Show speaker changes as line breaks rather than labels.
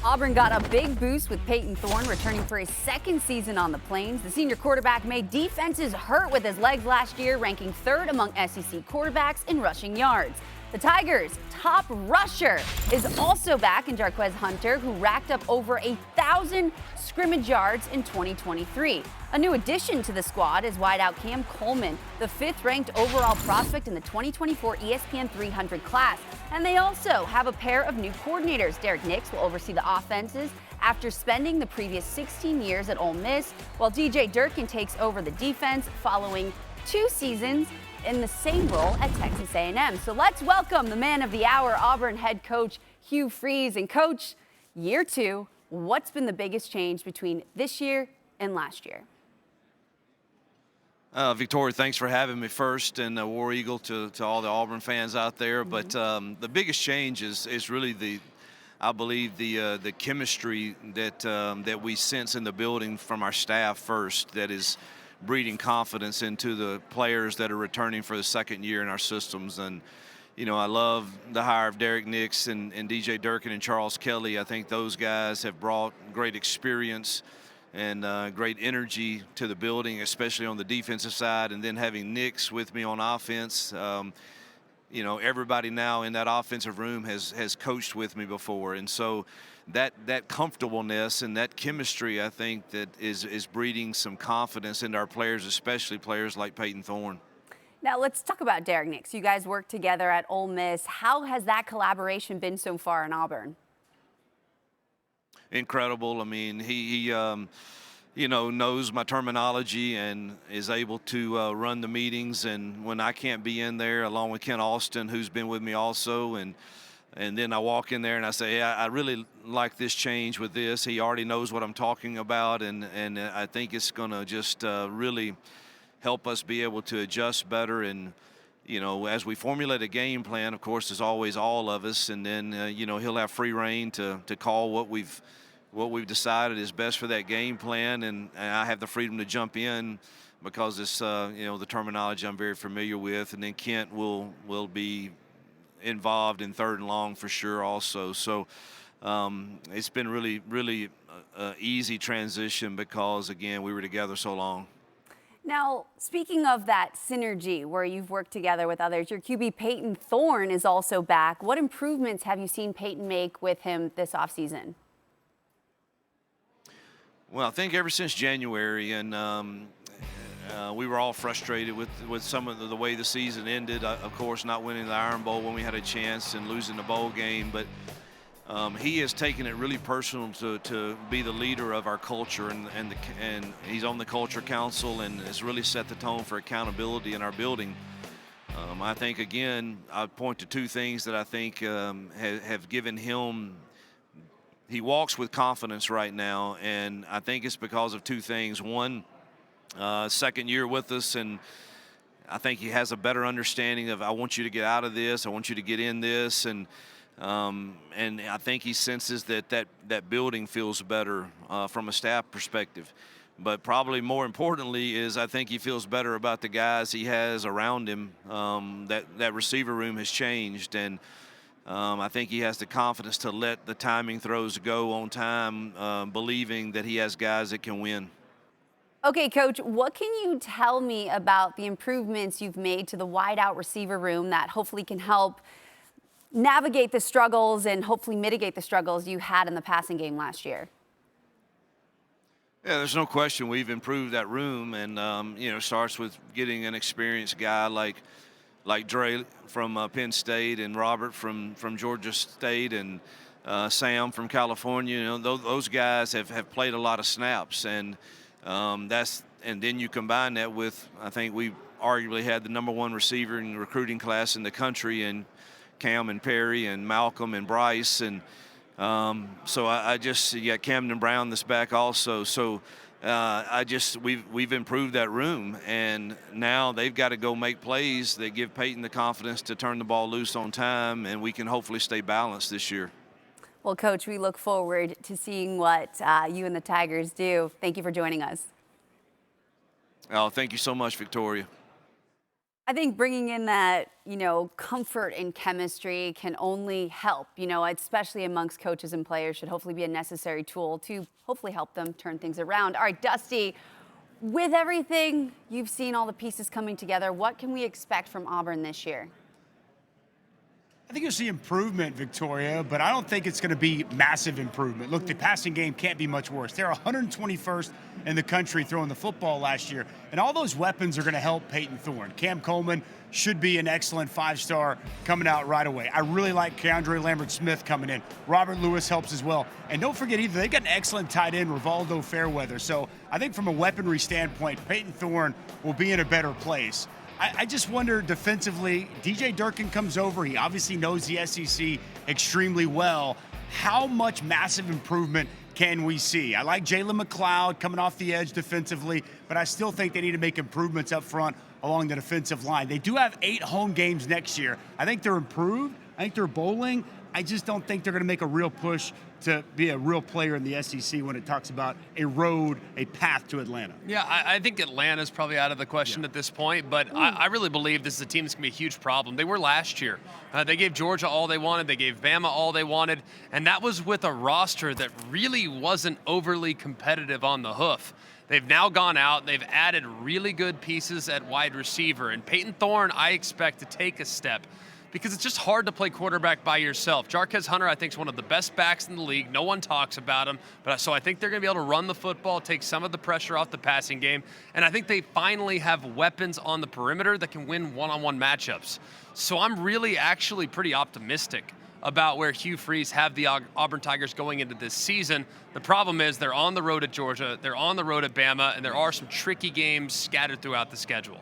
Auburn got a big boost with Payton Thorne returning for his second season on the Plains. The senior quarterback made defenses hurt with his legs last year, ranking third among SEC quarterbacks in rushing yards. The Tigers' top rusher is also back in Jarquez Hunter, who racked up over 1,000 scrimmage yards in 2023. A new addition to the squad is wideout Cam Coleman, the fifth-ranked overall prospect in the 2024 ESPN 300 class. And they also have a pair of new coordinators. Derek Nix will oversee the offenses after spending the previous 16 years at Ole Miss, while DJ Durkin takes over the defense following 2 seasons in the same role at Texas A&M. So let's welcome the man of the hour, Auburn head coach Hugh Freeze. And coach, year 2, what's been the biggest change between this year and last year?
Victoria, thanks for having me first, and War Eagle to all the Auburn fans out there. But the biggest change is really I believe the chemistry that we sense in the building from our staff first, that is breeding confidence into the players that are returning for the second year in our systems. And I love the hire of Derek Nix and DJ Durkin and Charles Kelly. I think those guys have brought great experience and great energy to the building, especially on the defensive side. And then having Nix with me on offense, everybody now in that offensive room has coached with me before. And so that comfortableness and that chemistry, I think, that is breeding some confidence into our players, especially players like Payton Thorne.
Now let's talk about Derek Nix. You guys worked together at Ole Miss. How has that collaboration been so far in Auburn?
Incredible. I mean, he knows my terminology and is able to run the meetings. And when I can't be in there, along with Ken Austin, who's been with me also, and then I walk in there and I say, hey, I really like this change with this. He already knows what I'm talking about, and I think it's going to just really help us be able to adjust better. And as we formulate a game plan, of course, there's always all of us, and then he'll have free reign to call what we've decided is best for that game plan, and I have the freedom to jump in because it's the terminology I'm very familiar with. And then Kent will be involved in third and long for sure also. So it's been really easy transition because, again, we were together so long.
Now, speaking of that synergy where you've worked together with others, your QB Payton Thorne is also back. What improvements have you seen Payton make with him this offseason?
Well, I think ever since January, and we were all frustrated with some of the way the season ended. Of course, not winning the Iron Bowl when we had a chance and losing the bowl game. But he has taken it really personal to be the leader of our culture, and he's on the culture council and has really set the tone for accountability in our building. I think, again, I'd point to 2 things that I think have given him. He walks with confidence right now, and I think it's because of 2 things. One, second year with us, and I think he has a better understanding of, I want you to get out of this, I want you to get in this, and I think he senses that building feels better from a staff perspective. But probably more importantly is I think he feels better about the guys he has around him. That receiver room has changed, and I think he has the confidence to let the timing throws go on time, believing that he has guys that can win.
Okay, Coach, what can you tell me about the improvements you've made to the wideout receiver room that hopefully can help navigate the struggles and hopefully mitigate the struggles you had in the passing game last year?
Yeah, there's no question we've improved that room, and it starts with getting an experienced guy like Dre from Penn State, and Robert from Georgia State, and Sam from California. Those guys have played a lot of snaps, and then you combine that with, I think we arguably had the #1 receiver in the recruiting class in the country, and Cam and Perry and Malcolm and Bryce, and so I just got Camden Brown this back also. So we've improved that room, and now they've got to go make plays that give Payton the confidence to turn the ball loose on time, and we can hopefully stay balanced this year.
Well, Coach, we look forward to seeing what you and the Tigers do. Thank you for joining us.
Oh, thank you so much, Victoria.
I think bringing in that, comfort and chemistry can only help, especially amongst coaches and players, should hopefully be a necessary tool to hopefully help them turn things around. All right, Dusty, with everything you've seen, all the pieces coming together, what can we expect from Auburn this year?
I think you'll see improvement, Victoria, but I don't think it's going to be massive improvement. Look, the passing game can't be much worse. They're 121st in the country throwing the football last year, and all those weapons are going to help Payton Thorne. Cam Coleman should be an excellent 5-star coming out right away. I really like Keandre Lambert-Smith coming in. Robert Lewis helps as well. And don't forget either, they got an excellent tight end, Rivaldo Fairweather. So I think from a weaponry standpoint, Payton Thorne will be in a better place. I just wonder defensively, DJ Durkin comes over. He obviously knows the SEC extremely well. How much massive improvement can we see? I like Jalen McLeod coming off the edge defensively, but I still think they need to make improvements up front along the defensive line. They do have 8 home games next year. I think they're improved. I think they're bowling. I just don't think they're going to make a real push to be a real player in the SEC when it talks about a path to Atlanta.
Yeah, I think Atlanta's probably out of the question at this point, but I really believe this is a team that's going to be a huge problem. They were last year. They gave Georgia all they wanted. They gave Bama all they wanted, and that was with a roster that really wasn't overly competitive on the hoof. They've now gone out. They've added really good pieces at wide receiver, and Payton Thorne, I expect to take a step, because it's just hard to play quarterback by yourself. Jarquez Hunter, I think, is one of the best backs in the league. No one talks about him. So I think they're going to be able to run the football, take some of the pressure off the passing game. And I think they finally have weapons on the perimeter that can win one-on-one matchups. So I'm really actually pretty optimistic about where Hugh Freeze have the Auburn Tigers going into this season. The problem is they're on the road at Georgia, they're on the road at Bama, and there are some tricky games scattered throughout the schedule.